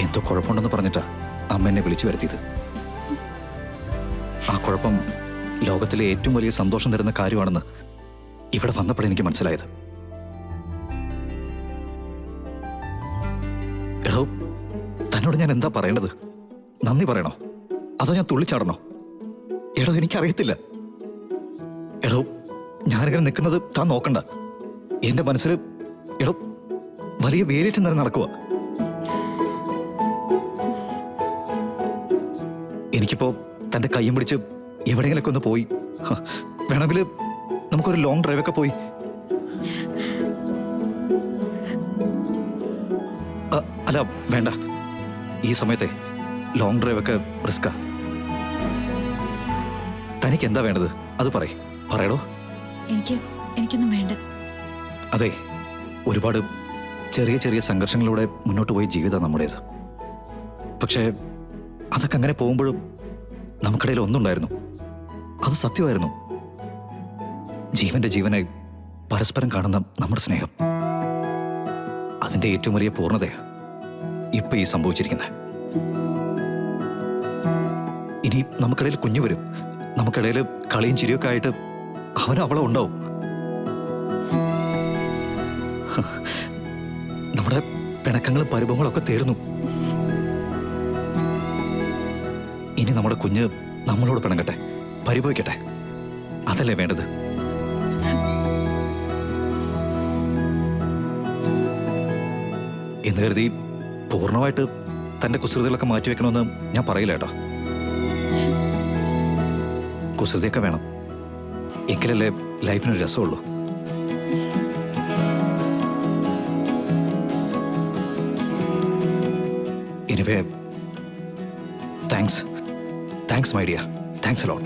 എന്തോ കുഴപ്പമുണ്ടെന്ന് പറഞ്ഞിട്ടാ അമ്മ എന്നെ വിളിച്ചു വരുത്തിയത്. ആ കുഴപ്പം ലോകത്തിലെ ഏറ്റവും വലിയ സന്തോഷം തരുന്ന കാര്യമാണെന്ന് ഇവിടെ വന്നപ്പോഴേ എനിക്ക് മനസ്സിലായത്. എടോ, തന്നോട് ഞാൻ എന്താ പറയേണ്ടത്? നന്ദി പറയണോ അതോ ഞാൻ തുള്ളിച്ചാടണോ? എടോ, എനിക്കറിയത്തില്ല. എടോ, ഞാനിങ്ങനെ നിൽക്കുന്നത് താൻ നോക്കണ്ട. എന്റെ മനസ്സിൽ എടോ വലിയ വേലിയേറ്റം നേരം നടക്കുക. എനിക്കിപ്പോ തന്റെ കയ്യും പിടിച്ച് എവിടെയെങ്കിലൊക്കെ ഒന്ന് പോയി, വേണമെങ്കിൽ നമുക്കൊരു ലോങ് ഡ്രൈവൊക്കെ പോയി. അല്ല വേണ്ട, ഈ സമയത്തെ ലോങ് ഡ്രൈവൊക്കെ റിസ്കാ. തനിക്ക് എന്താ വേണ്ടത് അത് പറയടോ. എനിക്കൊന്നും വേണ്ട. അതെ, ഒരുപാട് ചെറിയ ചെറിയ സംഘർഷങ്ങളിലൂടെ മുന്നോട്ട് പോയ ജീവിതം നമ്മുടേത്. പക്ഷേ അതൊക്കെ അങ്ങനെ പോകുമ്പോഴും നമുക്കിടയിൽ ഒന്നുണ്ടായിരുന്നു, അത് സത്യമായിരുന്നു. ജീവന്റെ ജീവനായി പരസ്പരം കാണുന്ന നമ്മുടെ സ്നേഹം, അതിന്റെ ഏറ്റവും വലിയ പൂർണ്ണതയാ ഇപ്പൊ ഈ സംഭവിച്ചിരിക്കുന്നത്. ഇനി നമുക്കിടയിൽ കുഞ്ഞു വരും, നമുക്കിടയിൽ കളിയും ചിരിയൊക്കെ ആയിട്ട് അവനും അവളും ഉണ്ടാവും. നമ്മുടെ പിണക്കങ്ങളും പരിഭവങ്ങളും ഒക്കെ തീർന്നു. ഇനി നമ്മുടെ കുഞ്ഞ് നമ്മളോട് പിണങ്ങട്ടെ, പരിഭവിക്കട്ടെ, അതല്ലേ വേണ്ടത്? എന്ന് കരുതി പൂർണ്ണമായിട്ട് തന്റെ കുസൃതികളൊക്കെ മാറ്റിവെക്കണമെന്ന് ഞാൻ പറയില്ല കേട്ടോ. കുസൃതിയൊക്കെ വേണം, എങ്കിലല്ലേ ലൈഫിനൊരു രസമുള്ളൂ. Anyway, thanks my dear, thanks a lot.